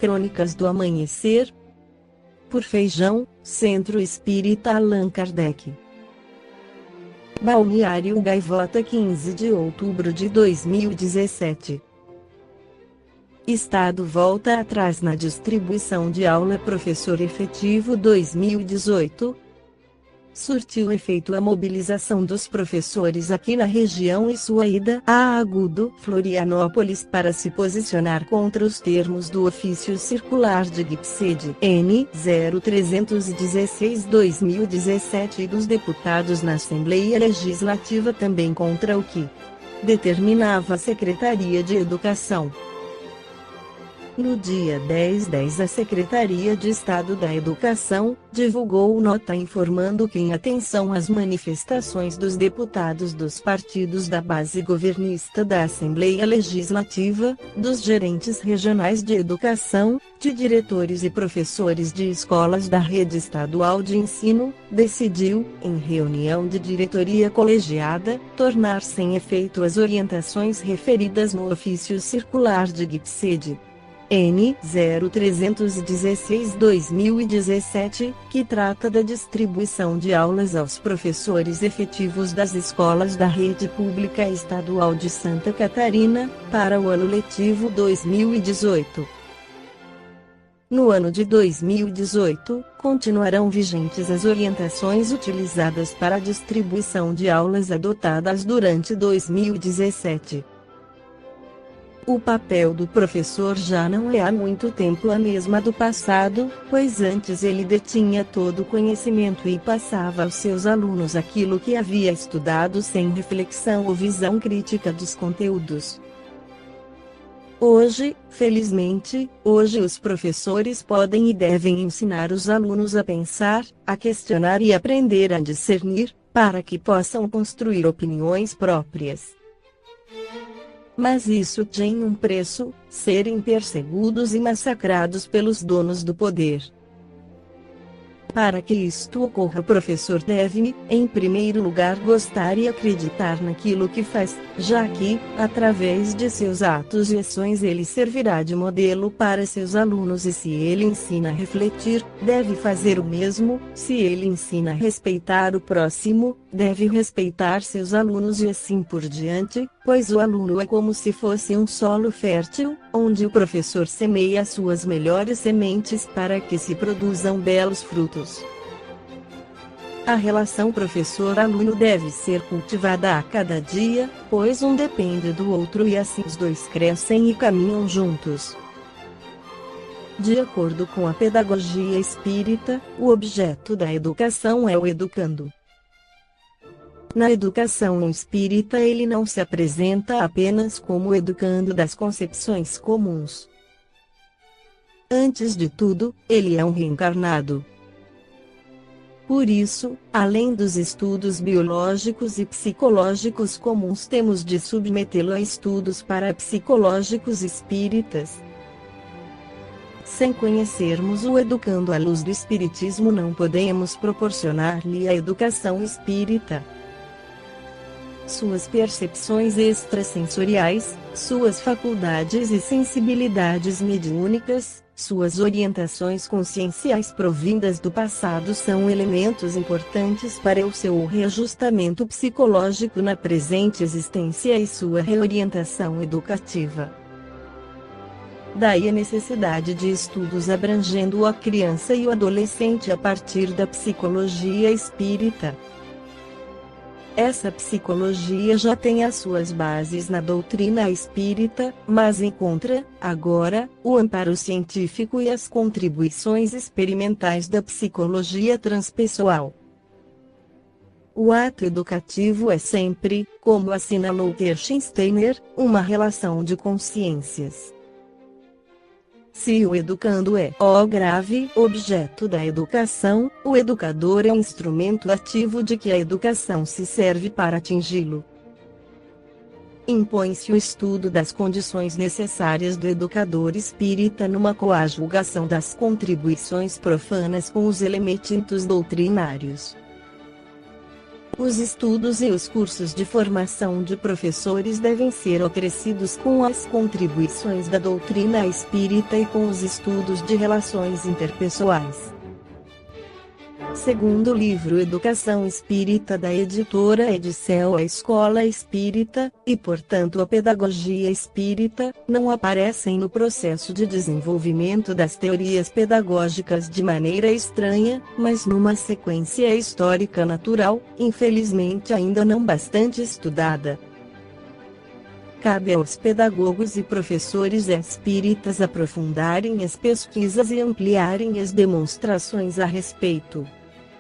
Crônicas do Amanhecer, por Feijão, Centro Espírita Allan Kardec. Balneário Gaivota, 15 de outubro de 2017. Estado volta atrás na distribuição de aula. Professor efetivo 2018. Surtiu efeito a mobilização dos professores aqui na região e sua ida a Agudo, Florianópolis, para se posicionar contra os termos do ofício circular de GIPSED N. 0316/2017 e dos deputados na Assembleia Legislativa, também contra o que determinava a Secretaria de Educação. No dia 10/10, a Secretaria de Estado da Educação divulgou nota informando que, em atenção às manifestações dos deputados dos partidos da base governista da Assembleia Legislativa, dos gerentes regionais de educação, de diretores e professores de escolas da rede estadual de ensino, decidiu, em reunião de diretoria colegiada, tornar sem efeito as orientações referidas no ofício circular de GIPSED N. 0316/2017, que trata da distribuição de aulas aos professores efetivos das escolas da rede pública estadual de Santa Catarina, para o ano letivo 2018. No ano de 2018, continuarão vigentes as orientações utilizadas para a distribuição de aulas adotadas durante 2017. O papel do professor já não é há muito tempo a mesma do passado, pois antes ele detinha todo o conhecimento e passava aos seus alunos aquilo que havia estudado sem reflexão ou visão crítica dos conteúdos. Hoje, felizmente, os professores podem e devem ensinar os alunos a pensar, a questionar e aprender a discernir, para que possam construir opiniões próprias. Mas isso tem um preço: serem perseguidos e massacrados pelos donos do poder. Para que isto ocorra, o professor deve, em primeiro lugar, gostar e acreditar naquilo que faz, já que, através de seus atos e ações, ele servirá de modelo para seus alunos, e se ele ensina a refletir, deve fazer o mesmo; se ele ensina a respeitar o próximo, deve respeitar seus alunos e assim por diante, pois o aluno é como se fosse um solo fértil, onde o professor semeia suas melhores sementes para que se produzam belos frutos. A relação professor-aluno deve ser cultivada a cada dia, pois um depende do outro e assim os dois crescem e caminham juntos. De acordo com a pedagogia espírita, o objeto da educação é o educando. Na educação espírita, ele não se apresenta apenas como educando das concepções comuns. Antes de tudo, ele é um reencarnado. Por isso, além dos estudos biológicos e psicológicos comuns, temos de submetê-lo a estudos parapsicológicos espíritas. Sem conhecermos o educando à luz do espiritismo, não podemos proporcionar-lhe a educação espírita. Suas percepções extrasensoriais, suas faculdades e sensibilidades mediúnicas, suas orientações conscienciais provindas do passado são elementos importantes para o seu reajustamento psicológico na presente existência e sua reorientação educativa. Daí a necessidade de estudos abrangendo a criança e o adolescente a partir da psicologia espírita. Essa psicologia já tem as suas bases na doutrina espírita, mas encontra, agora, o amparo científico e as contribuições experimentais da psicologia transpessoal. O ato educativo é sempre, como assinalou Kirchsteiner, uma relação de consciências. Se o educando é o grave objeto da educação, o educador é um instrumento ativo de que a educação se serve para atingi-lo. Impõe-se o estudo das condições necessárias do educador espírita numa coadjugação das contribuições profanas com os elementos doutrinários. Os estudos e os cursos de formação de professores devem ser acrescidos com as contribuições da doutrina espírita e com os estudos de relações interpessoais. Segundo o livro Educação Espírita da editora Edicel, a escola espírita, e portanto a pedagogia espírita, não aparecem no processo de desenvolvimento das teorias pedagógicas de maneira estranha, mas numa sequência histórica natural, infelizmente ainda não bastante estudada. Cabe aos pedagogos e professores espíritas aprofundarem as pesquisas e ampliarem as demonstrações a respeito.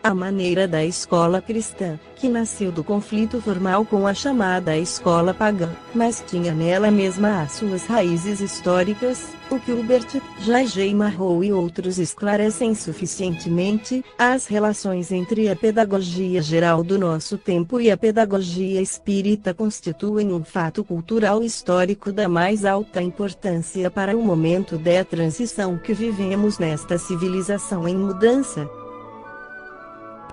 A maneira da escola cristã, que nasceu do conflito formal com a chamada escola pagã, mas tinha nela mesma as suas raízes históricas, o que Hubert, J. Marrow e outros esclarecem suficientemente, as relações entre a pedagogia geral do nosso tempo e a pedagogia espírita constituem um fato cultural histórico da mais alta importância para o momento da transição que vivemos nesta civilização em mudança.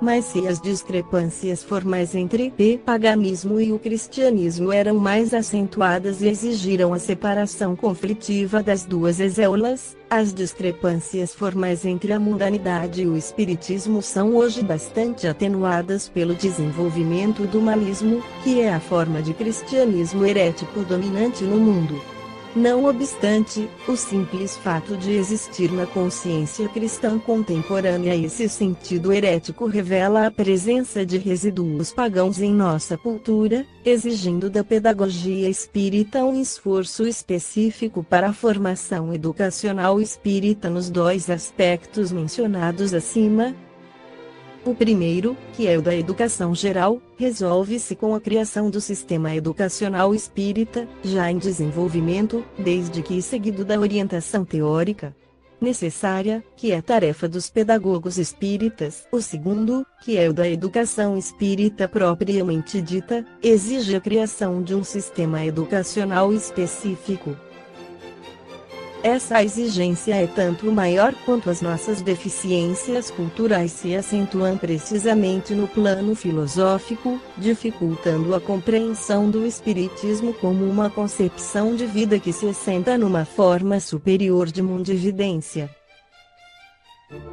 Mas se as discrepâncias formais entre o paganismo e o cristianismo eram mais acentuadas e exigiram a separação conflitiva das duas aulas, as discrepâncias formais entre a mundanidade e o espiritismo são hoje bastante atenuadas pelo desenvolvimento do humanismo, que é a forma de cristianismo herético dominante no mundo. Não obstante, o simples fato de existir na consciência cristã contemporânea esse sentido herético revela a presença de resíduos pagãos em nossa cultura, exigindo da pedagogia espírita um esforço específico para a formação educacional espírita nos dois aspectos mencionados acima. O primeiro, que é o da educação geral, resolve-se com a criação do sistema educacional espírita, já em desenvolvimento, desde que seguido da orientação teórica necessária, que é tarefa dos pedagogos espíritas. O segundo, que é o da educação espírita propriamente dita, exige a criação de um sistema educacional específico. Essa exigência é tanto maior quanto as nossas deficiências culturais se acentuam precisamente no plano filosófico, dificultando a compreensão do espiritismo como uma concepção de vida que se assenta numa forma superior de mundividência.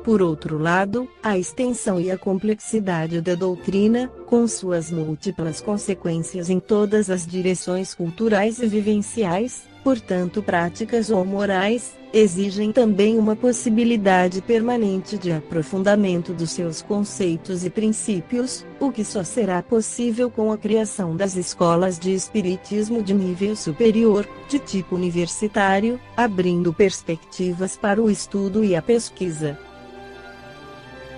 Por outro lado, a extensão e a complexidade da doutrina, com suas múltiplas consequências em todas as direções culturais e vivenciais, portanto práticas ou morais, exigem também uma possibilidade permanente de aprofundamento dos seus conceitos e princípios, o que só será possível com a criação das escolas de espiritismo de nível superior, de tipo universitário, abrindo perspectivas para o estudo e a pesquisa.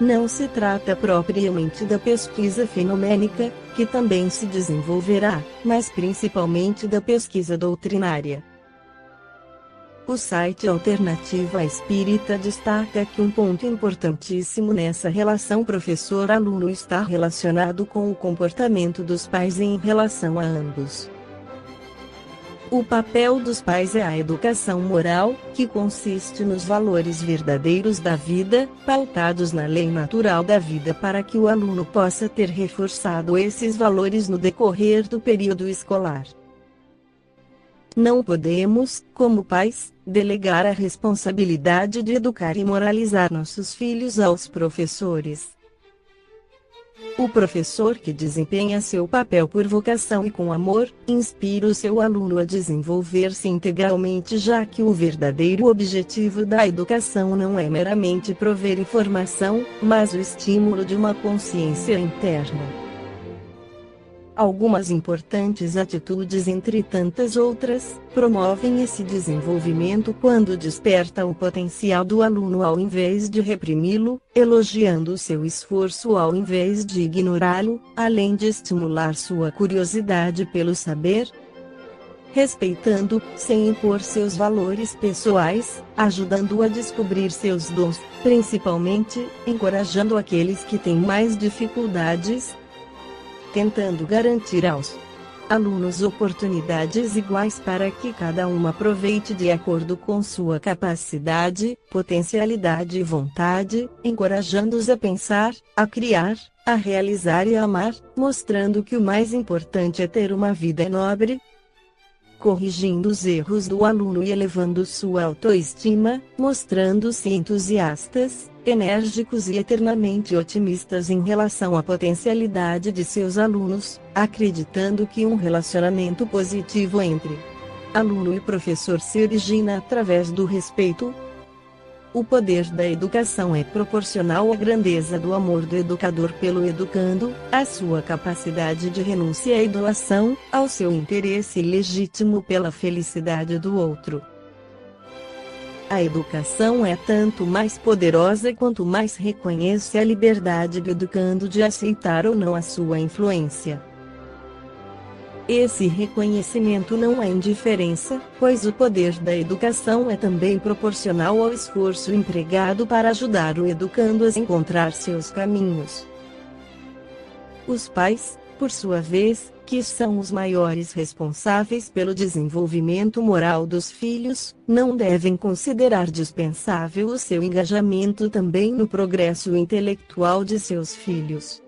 Não se trata propriamente da pesquisa fenomênica, que também se desenvolverá, mas principalmente da pesquisa doutrinária. O site Alternativa Espírita destaca que um ponto importantíssimo nessa relação professor-aluno está relacionado com o comportamento dos pais em relação a ambos. O papel dos pais é a educação moral, que consiste nos valores verdadeiros da vida, pautados na lei natural da vida para que o aluno possa ter reforçado esses valores no decorrer do período escolar. Não podemos, como pais, delegar a responsabilidade de educar e moralizar nossos filhos aos professores. O professor que desempenha seu papel por vocação e com amor, inspira o seu aluno a desenvolver-se integralmente, já que o verdadeiro objetivo da educação não é meramente prover informação, mas o estímulo de uma consciência interna. Algumas importantes atitudes, entre tantas outras, promovem esse desenvolvimento quando desperta o potencial do aluno ao invés de reprimi-lo, elogiando seu esforço ao invés de ignorá-lo, além de estimular sua curiosidade pelo saber, respeitando, sem impor seus valores pessoais, ajudando-o a descobrir seus dons, principalmente, encorajando aqueles que têm mais dificuldades, tentando garantir aos alunos oportunidades iguais para que cada um aproveite de acordo com sua capacidade, potencialidade e vontade, encorajando-os a pensar, a criar, a realizar e a amar, mostrando que o mais importante é ter uma vida nobre, corrigindo os erros do aluno e elevando sua autoestima, mostrando-se entusiastas, enérgicos e eternamente otimistas em relação à potencialidade de seus alunos, acreditando que um relacionamento positivo entre aluno e professor se origina através do respeito. O poder da educação é proporcional à grandeza do amor do educador pelo educando, à sua capacidade de renúncia e doação, ao seu interesse legítimo pela felicidade do outro. A educação é tanto mais poderosa quanto mais reconhece a liberdade do educando de aceitar ou não a sua influência. Esse reconhecimento não é indiferença, pois o poder da educação é também proporcional ao esforço empregado para ajudar o educando a encontrar seus caminhos. Os pais, por sua vez, que são os maiores responsáveis pelo desenvolvimento moral dos filhos, não devem considerar dispensável o seu engajamento também no progresso intelectual de seus filhos.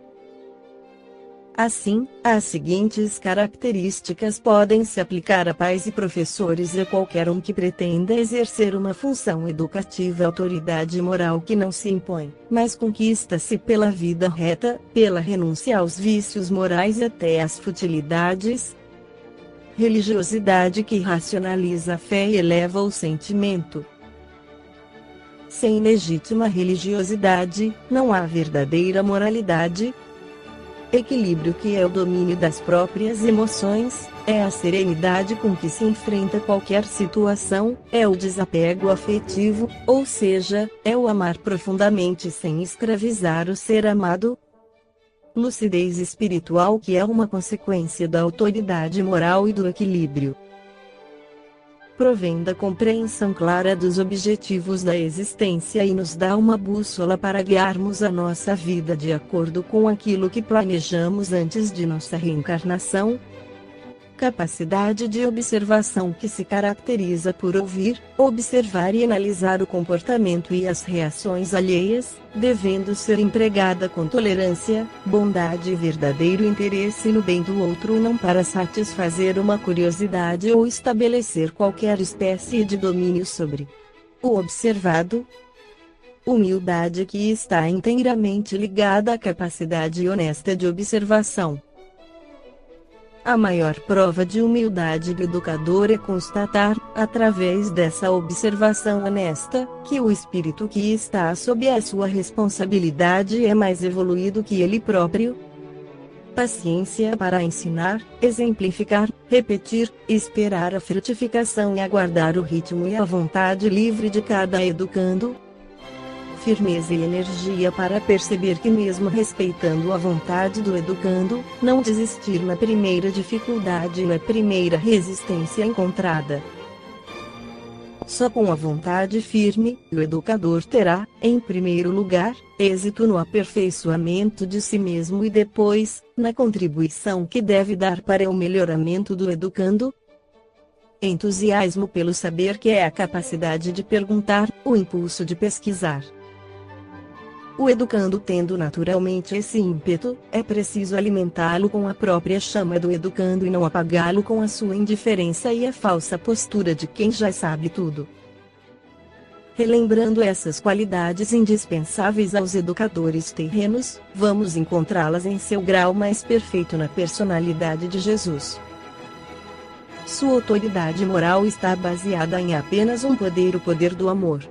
Assim, as seguintes características podem se aplicar a pais e professores e a qualquer um que pretenda exercer uma função educativa: autoridade moral que não se impõe, mas conquista-se pela vida reta, pela renúncia aos vícios morais e até às futilidades. Religiosidade que racionaliza a fé e eleva o sentimento. Sem legítima religiosidade, não há verdadeira moralidade. Equilíbrio que é o domínio das próprias emoções, é a serenidade com que se enfrenta qualquer situação, é o desapego afetivo, ou seja, é o amar profundamente sem escravizar o ser amado. Lucidez espiritual que é uma consequência da autoridade moral e do equilíbrio. Provém da compreensão clara dos objetivos da existência e nos dá uma bússola para guiarmos a nossa vida de acordo com aquilo que planejamos antes de nossa reencarnação. Capacidade de observação que se caracteriza por ouvir, observar e analisar o comportamento e as reações alheias, devendo ser empregada com tolerância, bondade e verdadeiro interesse no bem do outro, não para satisfazer uma curiosidade ou estabelecer qualquer espécie de domínio sobre o observado. Humildade que está inteiramente ligada à capacidade honesta de observação. A maior prova de humildade do educador é constatar, através dessa observação honesta, que o espírito que está sob a sua responsabilidade é mais evoluído que ele próprio. Paciência para ensinar, exemplificar, repetir, esperar a frutificação e aguardar o ritmo e a vontade livre de cada educando. Firmeza e energia para perceber que, mesmo respeitando a vontade do educando, não desistir na primeira dificuldade e na primeira resistência encontrada. Só com a vontade firme, o educador terá, em primeiro lugar, êxito no aperfeiçoamento de si mesmo e depois, na contribuição que deve dar para o melhoramento do educando. Entusiasmo pelo saber, que é a capacidade de perguntar, o impulso de pesquisar. O educando tendo naturalmente esse ímpeto, é preciso alimentá-lo com a própria chama do educando e não apagá-lo com a sua indiferença e a falsa postura de quem já sabe tudo. Relembrando essas qualidades indispensáveis aos educadores terrenos, vamos encontrá-las em seu grau mais perfeito na personalidade de Jesus. Sua autoridade moral está baseada em apenas um poder: o poder do amor.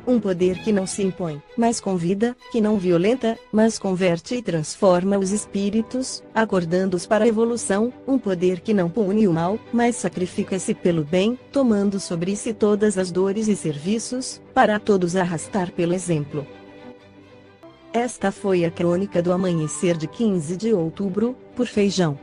Um poder que não se impõe, mas convida, que não violenta, mas converte e transforma os espíritos, acordando-os para a evolução, um poder que não pune o mal, mas sacrifica-se pelo bem, tomando sobre si todas as dores e serviços, para todos arrastar pelo exemplo. Esta foi a crônica do amanhecer de 15 de outubro, por Feijão.